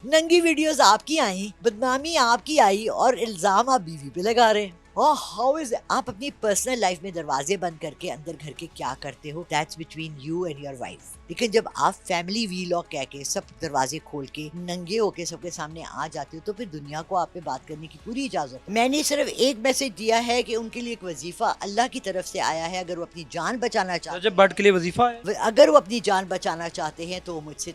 ننگی ویڈیوز آپ کی آئیں، بدنامی آپ کی آئی اور الزام آپ بیوی پہ لگا رہے ہیں. ہاؤ از آپ اپنی پرسنل لائف میں دروازے بند کر کے اندر گھر کے کیا کرتے ہو؟ That's between you and your wife. لیکن جب آپ فیملی وی لاگ کہہ کے سب دروازے کھول کے ننگے ہو کے سب کے سامنے آ جاتے ہو تو پھر دنیا کو آپ پہ بات کرنے کی پوری اجازت ہے. میں نے صرف ایک میسج دیا ہے کہ ان کے لیے ایک وظیفہ اللہ کی طرف سے آیا ہے. اگر وہ اپنی جان بچانا چاہتے رجب بٹ کے لیے وظیفہ ہے. اگر وہ اپنی جان بچانا چاہتے ہیں تو وہ مجھ سے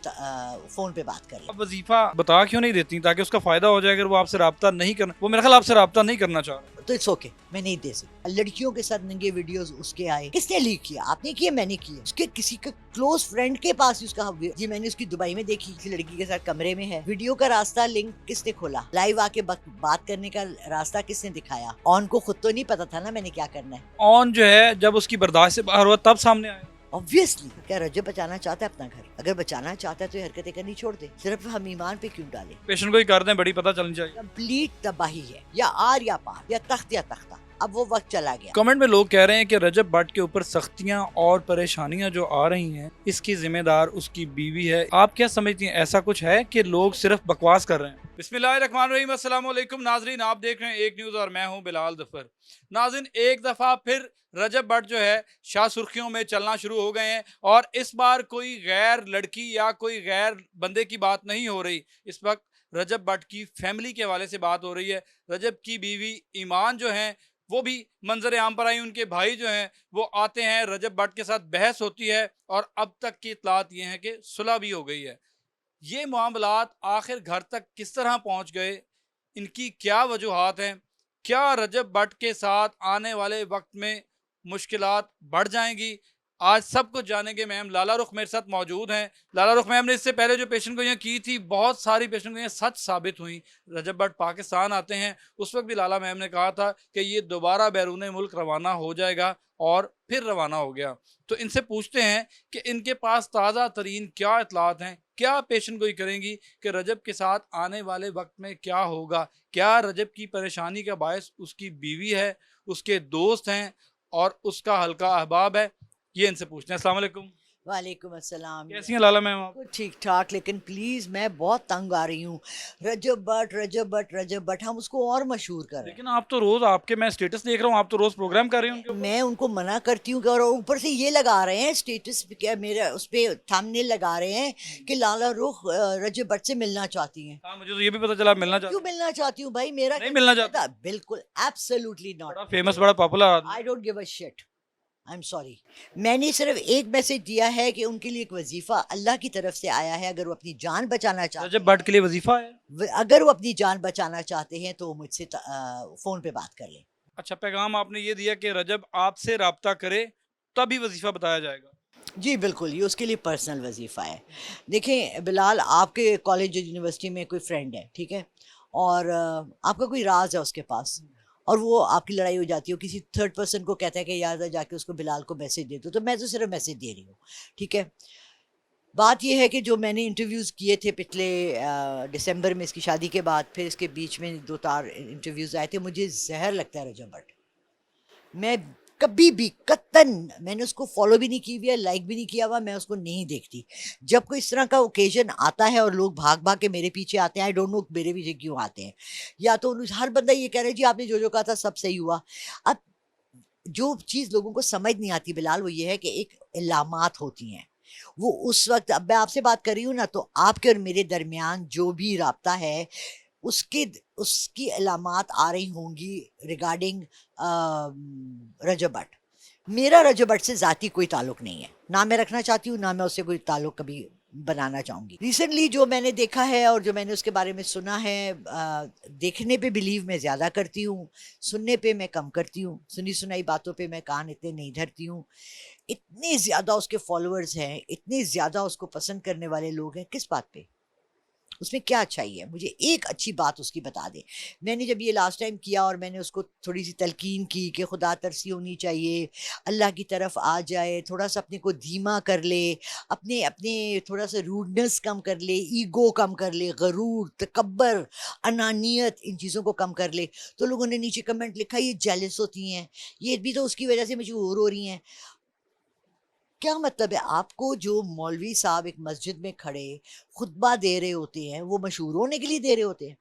فون پہ بات کر لیں. اب وظیفہ بتا کیوں نہیں دیتی تاکہ اس کا فائدہ ہو جائے؟ اگر وہ آپ سے رابطہ نہیں کرنا، وہ میرا خیال آپ سے رابطہ نہیں کرنا چاہ رہا. تو اٹس اوکے، میں نہیں دے سکتی. لڑکیوں کے ساتھ ننگے ویڈیوز اس کے آئے، کس نے لیک کیا؟ آپ نے کیا؟ میں نے کیا. اس کے کسی کا کلوز فرینڈ کے پاس اس کا جی میں نے اس کی دبئی میں دیکھی، کسی لڑکی کے ساتھ کمرے میں ہے. ویڈیو کا راستہ لنک کس نے کھولا؟ لائیو آ کے بات کرنے کا راستہ کس نے دکھایا؟ آن کو خود تو نہیں پتا تھا نا میں نے کیا کرنا ہے. آن جو ہے جب اس کی برداشت سے باہر ہوا تب سامنے آیا. Obviously کیا رجب بچانا چاہتا ہے اپنا گھر؟ اگر بچانا چاہتا ہے تو یہ حرکتیں کرنی چھوڑ دے. صرف ہم ایمان پہ کیوں ڈالیں؟ پیشنٹ کو ہی کر دیں، بڑی پتہ چلنی چاہیے. کمپلیٹ تباہی ہے، یا آر یا پار، یا تخت یا تختہ. اب وہ وقت چلا گیا. کمنٹ میں لوگ کہہ رہے ہیں کہ رجب بٹ کے اوپر سختیاں اور پریشانیاں جو آ رہی ہیں اس کی ذمہ دار اس کی بیوی ہے. آپ کیا سمجھتی ہیں، ایسا کچھ ہے کہ لوگ صرف بکواس کر رہے ہیں؟ بسم اللہ الرحمن الرحیم. السلام علیکم ناظرین، آپ دیکھ رہے ہیں ایک نیوز اور میں ہوں بلال ظفر. ناظرین، ایک دفعہ پھر رجب بٹ جو ہے شاہ سرخیوں میں چلنا شروع ہو گئے ہیں، اور اس بار کوئی غیر لڑکی یا کوئی غیر بندے کی بات نہیں ہو رہی. اس وقت رجب بٹ کی فیملی کے حوالے سے بات ہو رہی ہے. رجب کی بیوی ایمان جو ہیں وہ بھی منظر عام پر آئی. ان کے بھائی جو ہیں وہ آتے ہیں، رجب بٹ کے ساتھ بحث ہوتی ہے، اور اب تک کی اطلاعات یہ ہیں کہ صلح بھی ہو گئی ہے. یہ معاملات آخر گھر تک کس طرح پہنچ گئے، ان کی کیا وجوہات ہیں؟ کیا رجب بٹ کے ساتھ آنے والے وقت میں مشکلات بڑھ جائیں گی؟ آج سب کچھ جانیں گے. میم لالا رخ میرے ساتھ موجود ہیں. لالا رخ میم نے اس سے پہلے جو پیشنٹ گوئیاں کی تھی، بہت ساری پیشنٹ گوئیاں سچ ثابت ہوئیں. رجب بٹ پاکستان آتے ہیں، اس وقت بھی لالا میم نے کہا تھا کہ یہ دوبارہ بیرون ملک روانہ ہو جائے گا، اور پھر روانہ ہو گیا. تو ان سے پوچھتے ہیں کہ ان کے پاس تازہ ترین کیا اطلاعات ہیں، کیا پیشن گوئی کریں گی کہ رجب کے ساتھ آنے والے وقت میں کیا ہوگا. کیا رجب کی پریشانی کا باعث اس کی بیوی ہے، اس کے دوست ہیں، اور اس کا حلقہ احباب ہے؟ یہ ان سے پوچھتے ہیں. السلام علیکم. وعلیکم السلام. کیسی ہیں لالا میم آپ؟ ٹھیک ٹھاک، لیکن پلیز میں بہت تنگ آ رہی ہوں. رجب بٹ رجب بٹ رجب بٹ، ہم اس کو اور مشہور کر رہے ہیں. لیکن آپ تو روز، آپ کے میں اسٹیٹس دیکھ رہا ہوں، آپ تو روز پروگرام کر رہے ہیں ان کے اوپر. میں ان کو منع کرتی ہوں کہ، اور اوپر سے یہ لگا رہے ہیں اسٹیٹس پہ، میرا اس پہ تھمبنیل لگا رہے ہیں کہ لالا رخ رجب بٹ سے ملنا چاہتی ہیں. ہاں، مجھے تو یہ بھی پتا چلا آپ ملنا چاہتے کیوں ملنا چاہتی ہوں بھائی؟ میرا نہیں ملنا چاہتے؟ بالکل ایبسولوٹلی ناٹ. بڑا فیمس، بڑا پاپولر آدمی. I don't give a shirt. I am sorry. میں نے صرف ایک میسج دیا ہے کہ ان کے لیے ایک وظیفہ اللہ کی طرف سے آیا ہے. اگر وہ اپنی جان بچانا چاہتے رجب بٹ کے لیے وظیفہ ہے. اگر وہ اپنی جان بچانا چاہتے ہیں تو وہ مجھ سے فون پہ بات کر لیں. اچھا، پیغام آپ نے یہ دیا کہ رجب آپ سے رابطہ کرے تبھی وظیفہ بتایا جائے گا. جی بالکل، یہ اس کے لیے پرسنل وظیفہ ہے. دیکھیں بلال، آپ کے کالج یونیورسٹی میں کوئی فرینڈ ہے، ٹھیک ہے، اور آپ کا کوئی راز ہے اس کے پاس، اور وہ آپ کی لڑائی ہو جاتی ہے، کسی تھرڈ پرسن کو کہتا ہے کہ یار جا کے اس کو بلال کو میسج دے دو. تو میں تو صرف میسج دے رہی ہوں، ٹھیک ہے. بات یہ ہے کہ جو میں نے انٹرویوز کیے تھے پچھلے دسمبر میں اس کی شادی کے بعد، پھر اس کے بیچ میں 2 انٹرویوز آئے تھے، مجھے زہر لگتا ہے رجب بٹ. میں کبھی بھی قطن، میں نے اس کو فالو بھی نہیں کی ہوئی ہے، لائک بھی نہیں کیا ہوا، میں اس کو نہیں دیکھتی. جب کوئی اس طرح کا اوکیزن آتا ہے اور لوگ بھاگ بھاگ کے میرے پیچھے آتے ہیں، آئی ڈونٹ نو میرے پیچھے کیوں آتے ہیں. یا تو ہر بندہ یہ کہہ رہا ہے جی آپ نے جو کہا تھا سب صحیح ہوا. اب جو چیز لوگوں کو سمجھ نہیں آتی بلال، وہ یہ ہے کہ ایک علامات ہوتی ہیں. وہ اس وقت، اب میں آپ سے بات کر رہی ہوں نا، تو آپ کے اور میرے درمیان جو بھی رابطہ ہے اس کی علامات آ رہی ہوں گی ریگارڈنگ رجب بٹ. میرا رجب بٹ سے ذاتی کوئی تعلق نہیں ہے، نہ میں رکھنا چاہتی ہوں، نہ میں اس سے کوئی تعلق کبھی بنانا چاہوں گی. ریسنٹلی جو میں نے دیکھا ہے اور جو میں نے اس کے بارے میں سنا ہے، دیکھنے پہ بلیو میں زیادہ کرتی ہوں، سننے پہ میں کم کرتی ہوں. سنی سنائی باتوں پہ میں کان اتنے نہیں دھرتی ہوں. اتنے زیادہ اس کے فالوورز ہیں، اتنے زیادہ اس کو پسند کرنے والے لوگ ہیں، کس بات پہ؟ اس میں کیا چاہیے؟ مجھے ایک اچھی بات اس کی بتا دے. میں نے جب یہ لاسٹ ٹائم کیا اور میں نے اس کو تھوڑی سی تلقین کی کہ خدا ترسی ہونی چاہیے، اللہ کی طرف آ جائے، تھوڑا سا اپنے کو دھیما کر لے، اپنے تھوڑا سا روڈنس کم کر لے، ایگو کم کر لے، غرور، تکبر، انانیت، ان چیزوں کو کم کر لے. تو لوگوں نے نیچے کمنٹ لکھا یہ جیلس ہوتی ہیں، یہ بھی تو اس کی وجہ سے مشہور ہو رہی ہیں. کیا مطلب ہے؟ آپ کو جو مولوی صاحب ایک مسجد میں کھڑے خطبہ دے رہے ہوتے ہیں وہ مشہور ہونے کے لیے دے رہے ہوتے ہیں؟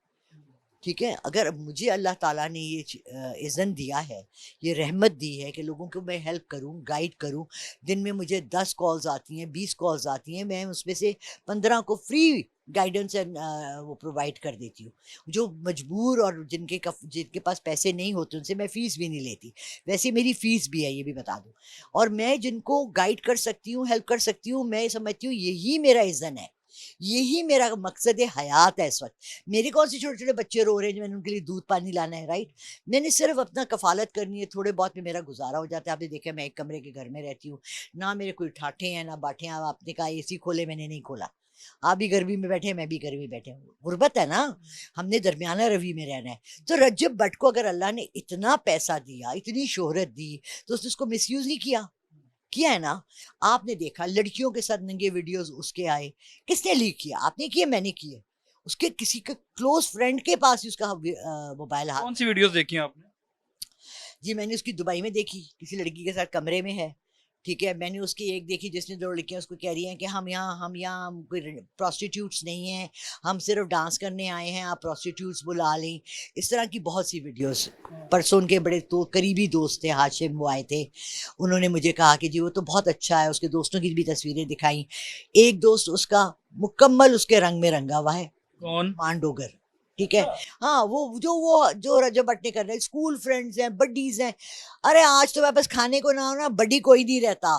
ٹھیک ہے، اگر مجھے اللہ تعالیٰ نے یہ اذن دیا ہے، یہ رحمت دی ہے کہ لوگوں کو میں ہیلپ کروں، گائیڈ کروں، دن میں مجھے 10 کالز آتی ہیں، 20 کالز آتی ہیں، میں اس میں سے 15 کو فری گائیڈنس وہ پرووائڈ کر دیتی ہوں. جو مجبور اور جن کے پاس پیسے نہیں ہوتے ان سے میں فیس بھی نہیں لیتی. ویسے میری فیس بھی ہے، یہ بھی بتا دوں. اور میں جن کو گائیڈ کر سکتی ہوں، ہیلپ کر سکتی ہوں، میں سمجھتی ہوں یہی میرا اذن ہے، یہی میرا مقصد حیات ہے اس وقت. میرے کون سے چھوٹے چھوٹے بچے رو رہے ہیں جو میں نے ان کے لیے دودھ پانی لانا ہے، رائٹ؟ میں نے صرف اپنا کفالت کرنی ہے، تھوڑے بہت میں میرا گزارا ہو جاتا ہے. آپ نے دیکھا میں ایک کمرے کے گھر میں رہتی ہوں، نہ میرے کوئی ٹھاٹھے ہیں نہ باٹھے ہیں. آپ نے کہا اے سی کھولے، میں نے نہیں کھولا. آپ بھی گرمی میں بیٹھے، میں بھی گرمی میں بیٹھے. غربت ہے نا، ہم نے درمیانہ روی میں رہنا ہے. تو رجب بٹ کو اگر اللہ نے اتنا پیسہ دیا، اتنی شہرت دی، تو اس کو مس یوز نہیں کیا ہے نا. آپ نے دیکھا لڑکیوں کے ساتھ ننگے ویڈیوز اس کے آئے، کس نے لیک کیا؟ آپ نے کیے، میں نے کیے. اس کے کسی کے کلوز فرینڈ کے پاس ہی اس کا موبائل ہاتھ. کون سی ویڈیوز دیکھی ہیں آپ نے؟ جی میں نے اس کی دبئی میں دیکھی، کسی لڑکی کے ساتھ کمرے میں ہے. ٹھیک ہے، میں نے اس کی ایک دیکھی جس نے 2 لڑکیاں اس کو کہہ رہی ہیں کہ ہم یہاں کوئی پروسٹیٹیوٹس نہیں ہیں، ہم صرف ڈانس کرنے آئے ہیں، آپ پروسٹیٹیوٹس بلا لیں. اس طرح کی بہت سی ویڈیوز. پرسوں ان کے بڑے قریبی دوست تھے، ہاشم، وہ آئے تھے. انہوں نے مجھے کہا کہ جی وہ تو بہت اچھا ہے، اس کے دوستوں کی بھی تصویریں دکھائیں. ایک دوست اس کا مکمل اس کے رنگ میں رنگا ہوا ہے، کون؟ مانڈوگر. ٹھیک ہے، ہاں وہ رجب بٹ نے کر رہے، اسکول فرینڈز ہیں، بڈیز ہیں. ارے آج تو میں بس کھانے کو نہ ہونا، بڈی کوئی نہیں رہتا.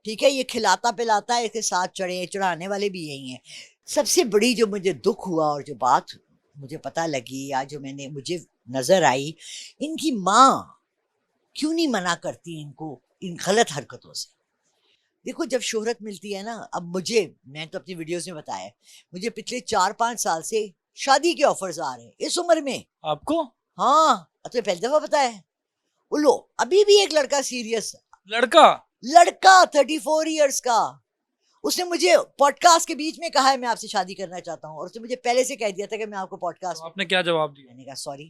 ٹھیک ہے، یہ کھلاتا پلاتا ہے، اس کے ساتھ چڑھانے والے بھی یہی ہیں. سب سے بڑی جو مجھے دکھ ہوا اور جو بات مجھے پتہ لگی یا جو مجھے نظر آئی، ان کی ماں کیوں نہیں منع کرتی ان کو ان غلط حرکتوں سے. دیکھو جب شہرت ملتی ہے نا، اب میں تو اپنی ویڈیوز میں بتایا ہے، مجھے پچھلے 4-5 سال سے شادی کے آفرز آ رہے ہیں اس عمر میں. آپ کو؟ ہاں اب تو پہلی دفعہ بتایا ہے. وہ لو ابھی بھی ایک لڑکا سیریس، لڑکا 34 ایئرس کا، اس نے مجھے پوڈ کاسٹ کے بیچ میں کہا ہے میں آپ سے شادی کرنا چاہتا ہوں، اور اس نے مجھے پہلے سے کہہ دیا تھا کہ میں آپ کو پوڈ کاسٹ. آپ نے کیا جواب دیا؟ میں نے کہا سوری.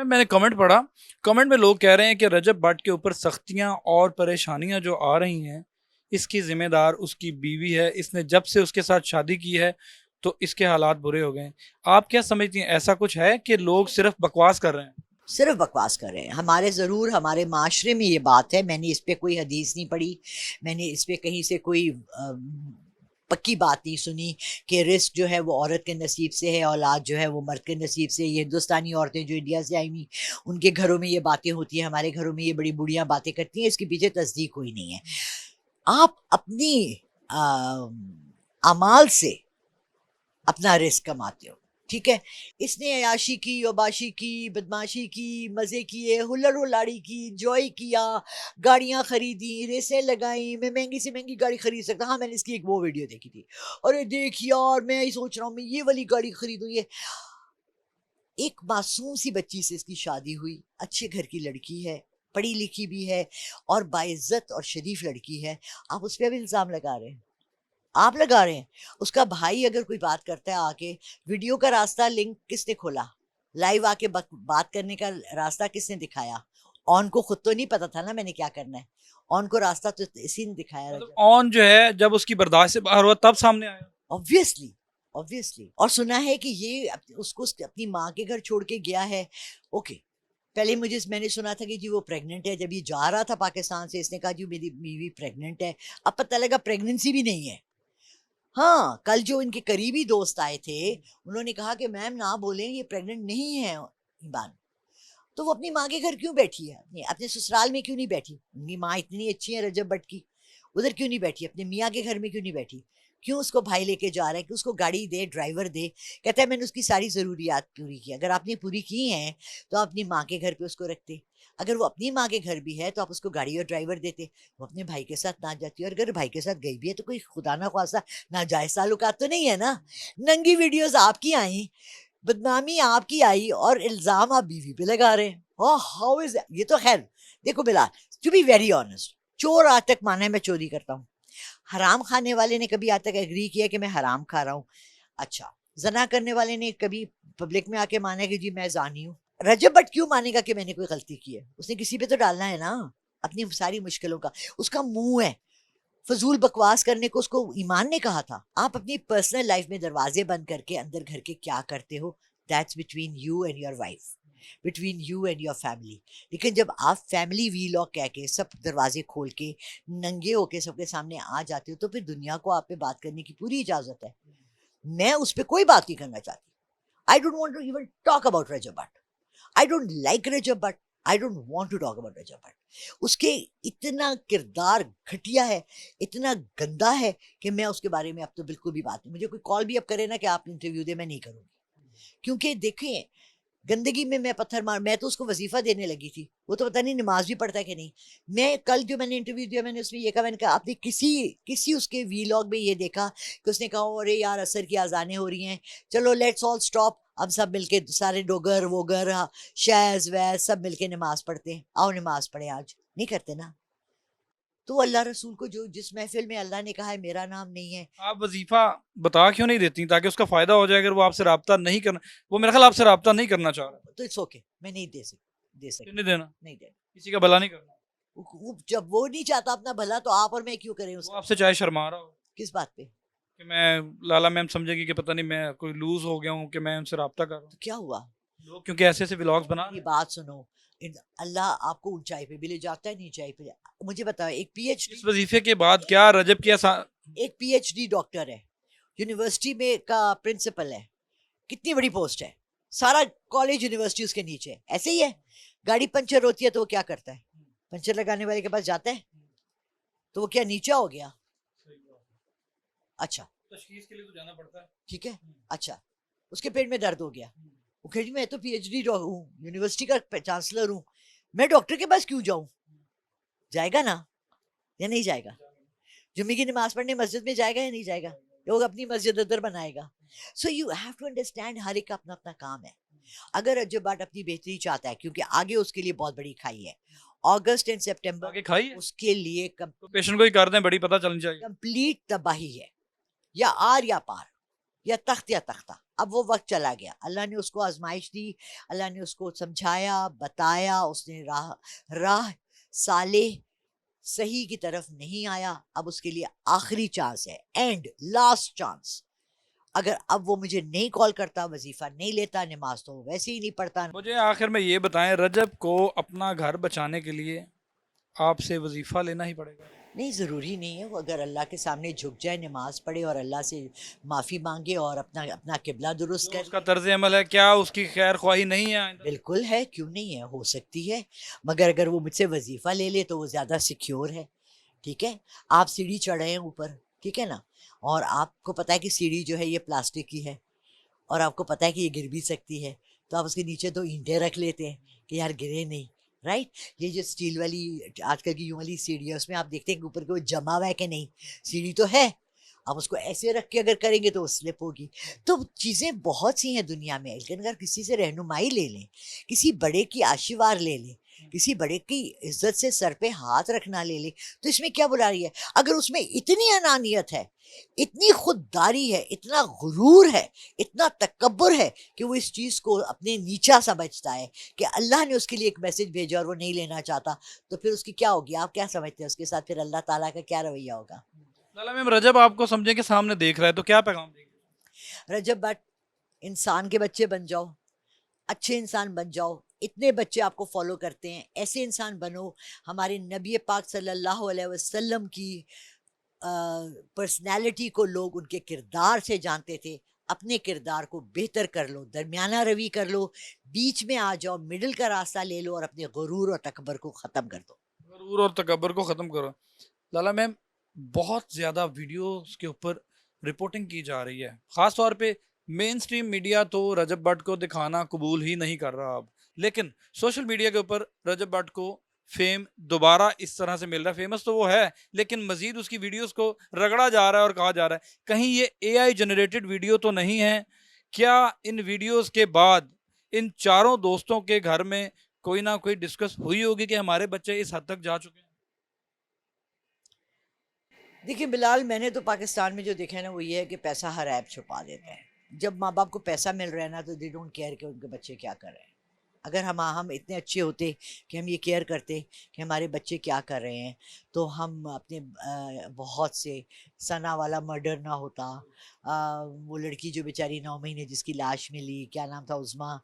میں نے کمنٹ پڑھا، کمنٹ میں لوگ کہہ رہے ہیں کہ رجب بٹ کے اوپر سختیاں اور پریشانیاں جو آ رہی ہیں اس کی ذمہ دار اس کی بیوی ہے. اس نے جب سے اس کے ساتھ شادی کی ہے تو اس کے حالات برے ہو گئے. آپ کیا سمجھتی ہیں، ایسا کچھ ہے کہ لوگ صرف بکواس کر رہے ہیں؟ صرف بکواس کر رہے ہیں. ہمارے معاشرے میں یہ بات ہے. میں نے اس پہ کوئی حدیث نہیں پڑھی، میں نے اس پہ کہیں سے کوئی پکی بات نہیں سنی کہ رزق جو ہے وہ عورت کے نصیب سے ہے، اولاد جو ہے وہ مرد کے نصیب سے. یہ ہندوستانی عورتیں جو انڈیا سے آئی ہوئی، ان کے گھروں میں یہ باتیں ہوتی ہیں، ہمارے گھروں میں یہ بڑی بڑیاں باتیں کرتی ہیں. اس کے پیچھے تصدیق ہوئی نہیں ہے. آپ اپنی اعمال سے اپنا رزق کماتے ہو. ٹھیک ہے، اس نے عیاشی کی، اوباشی کی، بدماشی کی، مزے کیے، ہلڑ ہلاڑی کی، انجوائے کیا، گاڑیاں خریدی، ریسیں لگائیں. میں مہنگی سے مہنگی گاڑی خرید سکتا. ہاں میں نے اس کی ایک وہ ویڈیو دیکھی تھی، ارے دیکھ یار میں ہی سوچ رہا ہوں میں یہ والی گاڑی خریدوں. یہ ایک معصوم سی بچی سے اس کی شادی ہوئی، اچھے گھر کی لڑکی ہے، پڑھی لکھی بھی ہے اور باعزت اور شریف لڑکی ہے. آپ اس پہ بھی الزام لگا رہے ہیں، آپ لگا رہے ہیں. اس کا بھائی اگر کوئی بات کرتا ہے آ کے، ویڈیو کا راستہ لنک کس نے کھولا؟ لائیو آ کے بات کرنے کا راستہ کس نے دکھایا؟ آن کو خود تو نہیں پتا تھا نا میں نے کیا کرنا ہے، آن کو راستہ تو اسی نے دکھایا. آن جو ہے جب اس کی برداشت سے باہر ہوا تب سامنے آیا. obviously اور سنا ہے کہ یہ اس کو اپنی ماں کے گھر چھوڑ کے گیا ہے. اوکے، پہلے میں نے سنا تھا کہ جی وہ پریگننٹ ہے. جب یہ جا رہا تھا پاکستان سے اس نے کہا جی میری بیوی پریگننٹ ہے. اب پتہ لگا پریگننسی بھی نہیں ہے. ہاں کل جو ان کے قریبی دوست آئے تھے انہوں نے کہا کہ میم نہ بولیں یہ پریگننٹ نہیں ہے ایمان. تو وہ اپنی ماں کے گھر کیوں بیٹھی ہے؟ اپنے سسرال میں کیوں نہیں بیٹھی؟ ان کی ماں اتنی اچھی ہے رجب بٹ کی، ادھر کیوں نہیں بیٹھی؟ اپنے میاں کے گھر میں کیوں نہیں بیٹھی؟ کیوں اس کو بھائی لے کے جا رہا ہے کہ اس کو گاڑی دے، ڈرائیور دے؟ کہتا ہے میں نے اس کی ساری ضروریات پوری کی. اگر آپ نے پوری کی ہیں تو آپ اپنی ماں کے گھر پہ اس کو رکھتے. اگر وہ اپنی ماں کے گھر بھی ہے تو آپ اس کو گاڑی اور ڈرائیور دیتے. وہ اپنے بھائی کے ساتھ نہ جاتی. اور اگر بھائی کے ساتھ گئی بھی ہے تو کوئی خدا نہ خواستہ ناجائز تعلقات تو نہیں ہے نا. ننگی ویڈیوز آپ کی آئیں، بدنامی آپ کی آئی اور الزام آپ بیوی پہ لگا رہے ہیں. ہاؤ از یہ تو خیر دیکھو بلال، ٹو بی ویری آنیسٹ، چور آج تک مانا ہے میں چوری کرتا ہوں. حرام کھانے والے نے کبھی آج تک ایگری کیا کہ میں حرام کھا رہا ہوں. اچھا، زنا کرنے والے نے کبھی پبلک میں آ کے مانا کہ جی میں زانی ہوں. رجب بٹ کیوں مانے گا کہ میں نے کوئی غلطی کی ہے؟ اس نے کسی پہ تو ڈالنا ہے نا اپنی ساری مشکلوں کا. اس کا منہ ہے فضول بکواس کرنے کو اس کو ایمان نے کہا تھا. آپ اپنی پرسنل لائف میں دروازے بند کر کے اندر گھر کے کیا کرتے ہو, that's between you and your wife, between you and your family. لیکن جب آپ فیملی وی لاگ کہہ کے سب دروازے کھول کے ننگے ہو کے سب کے سامنے آ جاتے ہو تو پھر دنیا کو آپ پہ بات کرنے کی پوری اجازت ہے. میں اس پہ کوئی بات نہیں کرنا چاہتی. I don't want to even talk about Rajab Bhatt. I don't like Rajab Bhatt. I don't want to talk about Rajab Bhatt. اس کے اتنا کردار گھٹیا ہے, اتنا گندا ہے کہ میں اس کے بارے میں اب تو بالکل بھی بات نہیں. مجھے کوئی کال بھی اب کرے نا کہ آپ انٹرویو دے, میں نہیں کروں گی. کیونکہ دیکھیں گندگی میں پتھر مار, میں تو اس کو وظیفہ دینے لگی تھی, وہ تو پتہ نہیں نماز بھی پڑھتا ہے کہ نہیں. میں کل جو میں نے انٹرویو دیا میں نے اس میں یہ کہا, میں نے کہا آپ نے کسی اس کے وی لاگ میں یہ دیکھا کہ اس نے کہا ارے یار عصر کی اذانیں ہو رہی ہیں, چلو لیٹس آل اسٹاپ, ہم سب مل کے سارے ڈوگر ووگر شیز ویز سب مل کے نماز پڑھتے ہیں, آؤ نماز پڑھیں. آج نہیں کرتے نا. تو اللہ رسول کو جو جس محفل میں اللہ نے کہا ہے میرا نام نہیں ہے, آپ وظیفہ بتا کیوں نہیں دیتی تاکہ اس کا فائدہ ہو جائے؟ اگر وہ آپ سے رابطہ نہیں کرنا, وہ میرا خیال آپ سے رابطہ نہیں کرنا چاہ رہا, تو اٹس اوکے, میں نہیں دے کیوں سکتی, نہیں دینا؟ نہیں دینا. کسی کا بھلا نہیں کرنا. جب وہ نہیں چاہتا اپنا بھلا تو آپ اور میں کیوں کریں اس وہ کا؟ آپ سے چاہے شرما رہا ہو کس بات پہ؟ کہ میں لالا میم سمجھے گی کہ پتہ نہیں میں کوئی لوز ہو گیا ہوں کہ میں ان سے رابطہ کر رہا ہوں. تو کیا ہوا؟ لوگ کیونکہ ایسے ایسے ولاگز بنا یہ بات سنو, اللہ آپ کو اونچائی پہ بھی لے جاتا ہے نیچائی پہ. مجھے بتاؤ, ایک پی ایچ اس وظیفے کے بعد کیا رجب کی ایک پی ایچ ڈی ڈاکٹر ہے, یونیورسٹی میں کا پرنسپل ہے, کتنی بڑی پوسٹ ہے, سارا کالج یونیورسٹی اس کے نیچے ہے. ایسے ہی ہے, گاڑی پنچر ہوتی ہے تو وہ کیا کرتا ہے, پنچر لگانے والے کے پاس جاتا ہے, تو وہ کیا نیچا ہو گیا؟ اچھا تشخیص کے لیے تو جانا پڑتا ہے. ٹھیک ہے, اچھا اس کے پیٹ میں درد ہو گیا, وہ کہہ رہی میں تو پی ایچ ڈی ہوں, یونیورسٹی کا چانسلر ہوں, میں ڈاکٹر کے پاس کیوں جاؤں؟ جائے گا نا یا نہیں جائے گا؟ جمعے کی نماز پڑھنے مسجد میں جائے گا یا نہیں جائے گا؟ لوگ اپنی مسجد ادھر بنائے گا. So you have to understand, ہر ایک کا اپنا اپنا کام ہے. اگر رجب بھٹ اپنی بہتری چاہتا ہے, کیونکہ آگے اس کے لیے بہت بڑی کھائی ہے, اگست اینڈ سپٹمبر آگے کھائی ہے اس کے لیے تو پیشنٹ کو ہی کر دیں, بڑی پتہ چلنی چاہیے. کمپلیٹ تباہی ہے, یا آر یا پار, یا تخت یا تختہ. اب وہ وقت چلا گیا, اللہ نے اس کو آزمائش دی, اللہ نے اس کو سمجھایا بتایا, اس نے راہ صالح صحیح کی طرف نہیں آیا. اب اس کے لیے آخری چانس ہے, اینڈ لاسٹ چانس. اگر اب وہ مجھے نہیں کال کرتا, وظیفہ نہیں لیتا, نماز تو ویسے ہی نہیں پڑھتا. مجھے آخر میں یہ بتائیں, رجب کو اپنا گھر بچانے کے لیے آپ سے وظیفہ لینا ہی پڑے گا؟ نہیں, ضروری نہیں ہے. وہ اگر اللہ کے سامنے جھک جائے, نماز پڑھے اور اللہ سے معافی مانگے اور اپنا قبلہ درست جو اس کر, کا طرز عمل ہے, کیا اس کی خیر خواہی نہیں ہے آئندہ؟ بالکل ہے, کیوں نہیں ہے, ہو سکتی ہے. مگر اگر وہ مجھ سے وظیفہ لے لے تو وہ زیادہ سیکیور ہے. ٹھیک ہے, آپ سیڑھی چڑھ رہے ہیں اوپر, ٹھیک ہے نا, اور آپ کو پتا ہے کہ سیڑھی جو ہے یہ پلاسٹک کی ہے, اور آپ کو پتا ہے کہ یہ گر بھی سکتی ہے, تو آپ اس کے نیچے دو اینٹیں رکھ لیتے ہیں کہ یار گرے نہیں. رائٹ, یہ جو اسٹیل والی آج کل کی یوں والی سیڑھی ہے, اس میں آپ دیکھتے ہیں کہ اوپر کے وہ جمع ہوا ہے کہ نہیں, سیڑھی تو ہے, آپ اس کو ایسے رکھ کے اگر کریں گے تو وہ سلپ ہوگی. تو چیزیں بہت سی ہیں دنیا میں, لیکن اگر کسی سے رہنمائی لے لیں, کسی بڑے کی آشیوار لے لیں, کسی بڑے کی عزت سے سر پہ ہاتھ رکھنا لے لیں, تو اس میں کیا بلا رہی ہے؟ اگر اس میں اتنی انانیت ہے, اتنی خودداری ہے, اتنا غرور ہے, اتنا تکبر ہے کہ وہ اس چیز کو اپنے نیچا سمجھتا ہے کہ اللہ نے اس کے لیے ایک میسج بھیجا اور وہ نہیں لینا چاہتا, تو پھر اس کی کیا ہوگی؟ آپ کیا سمجھتے ہیں اس کے ساتھ پھر اللہ تعالیٰ کا کیا رویہ ہوگا؟ لالا میم, رجب آپ کو سمجھیں کہ سامنے دیکھ رہا ہے تو کیا پیغام دیں گے؟ رجب بٹ, انسان کے بچے بن جاؤ, اچھے انسان بن جاؤ. اتنے بچے آپ کو فالو کرتے ہیں, ایسے انسان بنو. ہمارے نبی پاک صلی اللہ علیہ وسلم کی پرسنالٹی کو لوگ ان کے کردار سے جانتے تھے. اپنے کردار کو بہتر کر لو, درمیانہ روی کر لو, بیچ میں آ جاؤ, مڈل کا راستہ لے لو, اور اپنے غرور اور تکبر کو ختم کر دو. غرور اور تکبر کو ختم کرو. لالا میم, بہت زیادہ ویڈیوز کے اوپر رپورٹنگ کی جا رہی ہے, خاص طور پہ مین سٹریم میڈیا تو رجب بھٹ کو دکھانا قبول ہی نہیں کر رہا اب, لیکن سوشل میڈیا کے اوپر رجب بھٹ کو فیم دوبارہ اس طرح سے مل رہا ہے. فیمس تو وہ ہے, لیکن مزید اس کی ویڈیوز کو رگڑا جا رہا ہے اور کہا جا رہا ہے کہیں یہ اے آئی جنریٹڈ ویڈیو تو نہیں ہے. کیا ان ویڈیوز کے بعد ان چاروں دوستوں کے گھر میں کوئی نہ کوئی ڈسکس ہوئی ہوگی کہ ہمارے بچے اس حد تک جا چکے ہیں؟ دیکھیں بلال, میں نے تو پاکستان میں جو دیکھا ہے نا, وہ یہ ہے کہ پیسہ ہر ایپ چھپا دیتا ہے. جب ماں باپ کو پیسہ مل رہا ہے نا, تو دے ڈونٹ کیئر کہ ان کے بچے کیا کر رہے ہیں. اگر ہم اتنے اچھے ہوتے کہ ہم یہ کیئر کرتے کہ ہمارے بچے کیا کر رہے ہیں تو ہم اپنے بہت سے ثنا والا مرڈر نہ ہوتا، وہ لڑکی جو بیچاری 9 مہینے جس کی لاش ملی، کیا نام تھا، عظما،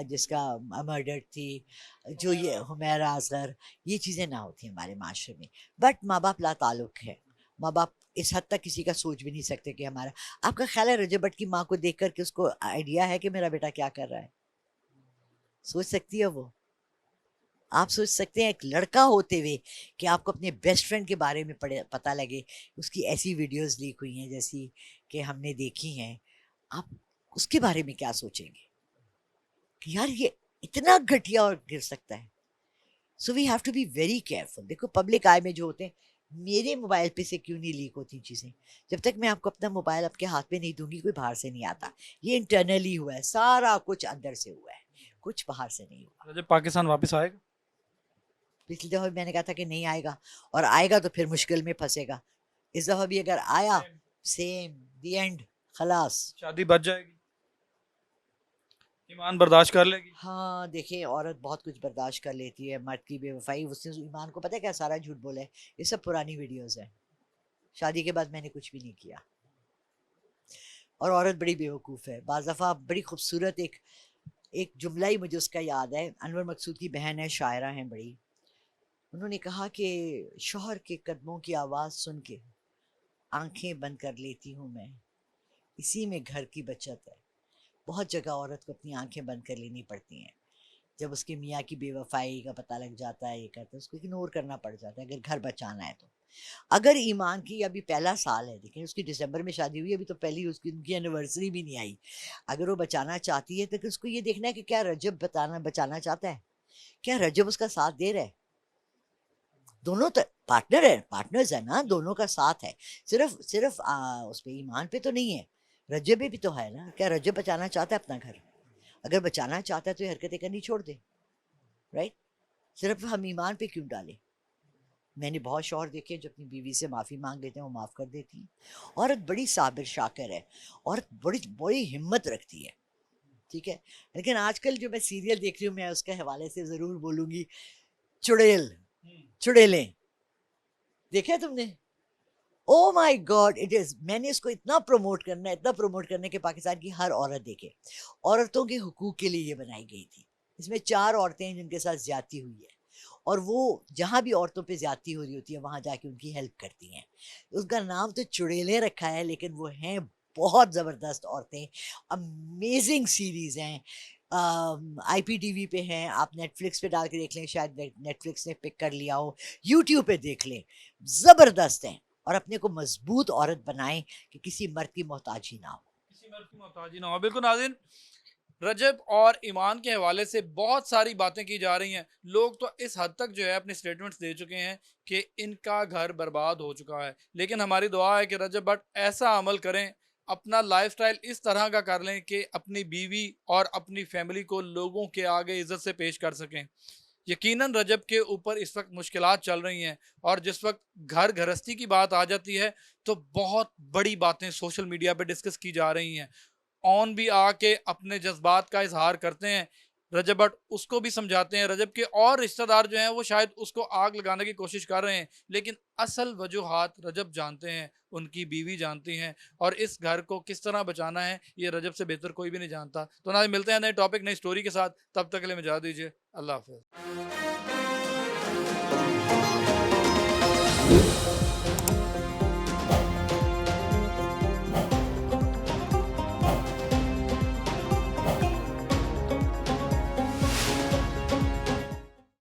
جس کا مرڈر تھی، جو یہ حمیرہ اصغر، یہ چیزیں نہ ہوتی ہمارے معاشرے میں. بٹ ماں باپ لا تعلق ہے. ماں باپ اس حد تک کسی کا سوچ بھی نہیں سکتے کہ ہمارا. آپ کا خیال ہے رجب بٹ کی ماں کو دیکھ کر کے اس کو آئیڈیا ہے کہ میرا بیٹا کیا کر رہا ہے؟ سوچ سکتی ہے وہ؟ آپ سوچ سکتے ہیں ایک لڑکا ہوتے ہوئے کہ آپ کو اپنے بیسٹ فرینڈ کے بارے میں پتہ لگے، اس کی ایسی ویڈیوز لیک ہوئی ہیں جیسی کہ ہم نے دیکھی ہیں، آپ اس کے بارے میں کیا سوچیں گے کہ یار یہ اتنا گھٹیا اور گر سکتا ہے؟ So we have to be very careful. دیکھو پبلک آئی میں جو ہوتے ہیں، میرے موبائل پہ سے کیوں نہیں لیک ہوتی چیزیں؟ جب تک میں آپ کو اپنا موبائل آپ کے ہاتھ میں نہیں دوں گی، کوئی باہر سے نہیں آتا. یہ انٹرنلی ہوا ہے، سارا کچھ اندر سے ہوا ہے، کچھ باہر سے نہیں ہوا. رجب پاکستان واپس آئے گا؟ پچھلی دفعہ میں نے کہا تھا کہ نہیں آئے گا، اور آئے گا تو پھر مشکل میں پھنسے گا. اس دفعہ بھی اگر آیا، سیم دی اینڈ، خلاص. شادی بچ جائے گی؟ ایمان برداشت کر لے گی؟ ہاں دیکھیں، عورت بہت کچھ برداشت کر لیتی ہے. مرد کی بے وفائی، اس نے ایمان کو پتہ ہے کیا سارا جھوٹ بولا ہے. یہ سب پرانی ویڈیوز ہیں، شادی کے بعد میں نے کچھ بھی نہیں کیا. اور عورت بڑی بے وقوف ہے. بعض دفعہ بڑی خوبصورت ایک جملہ ہی مجھے اس کا یاد ہے. انور مقصود کی بہن ہے، شاعرہ ہیں بڑی. انہوں نے کہا کہ شوہر کے قدموں کی آواز سن کے آنکھیں بند کر لیتی ہوں میں، اسی میں گھر کی بچت ہے. بہت جگہ عورت کو اپنی آنکھیں بند کر لینی پڑتی ہیں جب اس کے میاں کی بے وفائی کا پتہ لگ جاتا ہے. یہ کرتا ہے، اس کو اگنور کرنا پڑ جاتا ہے اگر گھر بچانا ہے تو. اگر ایمان کی ابھی پہلا سال ہے، دیکھیں اس کی دسمبر میں شادی ہوئی، ابھی تو پہلی اس کی ان کی اینیورسری بھی نہیں آئی. اگر وہ بچانا چاہتی ہے تو اس کو یہ دیکھنا ہے کہ کیا رجب بچانا چاہتا ہے، کیا رجب اس کا ساتھ دے رہا ہے. دونوں پارٹنرز ہیں نا، دونوں کا ساتھ ہے. صرف اس پہ ایمان پہ تو نہیں ہے، رجب پہ بھی تو ہے نا. کیا رجب بچانا چاہتا ہے اپنا گھر؟ اگر بچانا چاہتا ہے تو یہ حرکتیں کرنی چھوڑ دے. رائٹ؟ صرف ہم ایمان پہ کیوں ڈالیں؟ میں نے بہت شوہر دیکھے جو اپنی بیوی سے معافی مانگ لیتے ہیں، وہ معاف کر دیتی ہیں. عورت بڑی صابر شاکر ہے، عورت بڑی ہمت رکھتی ہے. ٹھیک ہے، لیکن آج کل جو میں سیریل دیکھ رہی ہوں، میں اس کے حوالے سے ضرور بولوں گی. چڑیلیں دیکھا تم نے؟ او مائی گاڈ، اٹ از، میں نے اس کو اتنا پروموٹ کرنا ہے کہ پاکستان کی ہر عورت دیکھے. عورتوں کے حقوق کے لیے یہ بنائی گئی تھی. اس میں 4 عورتیں ہیں جن کے ساتھ زیادتی ہوئی ہے، اور وہ جہاں بھی عورتوں پہ زیادتی ہو رہی ہوتی ہے وہاں جا کے ان کی ہیلپ کرتی ہیں. اس کا نام تو چڑیلیں رکھا ہے، لیکن وہ ہیں بہت زبردست عورتیں. امیزنگ سیریز ہیں. آئی پی ٹی وی پہ ہیں، آپ نیٹ فلکس پہ ڈال کے دیکھ لیں، شاید نیٹ فلکس نے پک کر لیا ہو. یوٹیوب پہ دیکھ لیں، زبردست ہیں. اور اپنے کو مضبوط عورت بنائیں کہ کسی مرد کی محتاجی نہ ہو. کسی مرد کی محتاجی نہ ہو. بالکل ناظرین، رجب اور ایمان کے حوالے سے بہت ساری باتیں کی جا رہی ہیں. لوگ تو اس حد تک جو ہے اپنے سٹیٹمنٹس دے چکے ہیں کہ ان کا گھر برباد ہو چکا ہے. لیکن ہماری دعا ہے کہ رجب بٹ ایسا عمل کریں، اپنا لائف سٹائل اس طرح کا کر لیں کہ اپنی بیوی اور اپنی فیملی کو لوگوں کے آگے عزت سے پیش کر سکیں. یقیناً رجب کے اوپر اس وقت مشکلات چل رہی ہیں، اور جس وقت گھر گھرستی کی بات آ جاتی ہے تو بہت بڑی باتیں سوشل میڈیا پہ ڈسکس کی جا رہی ہیں. آن بھی آ کے اپنے جذبات کا اظہار کرتے ہیں رجب بٹ، اس کو بھی سمجھاتے ہیں. رجب کے اور رشتہ دار جو ہیں وہ شاید اس کو آگ لگانے کی کوشش کر رہے ہیں، لیکن اصل وجوہات رجب جانتے ہیں، ان کی بیوی جانتی ہیں، اور اس گھر کو کس طرح بچانا ہے یہ رجب سے بہتر کوئی بھی نہیں جانتا. تو نہ ملتے ہیں نئے ٹاپک، نئی سٹوری کے ساتھ. تب تک کے لیے مجھے دیجیے. اللہ حافظ.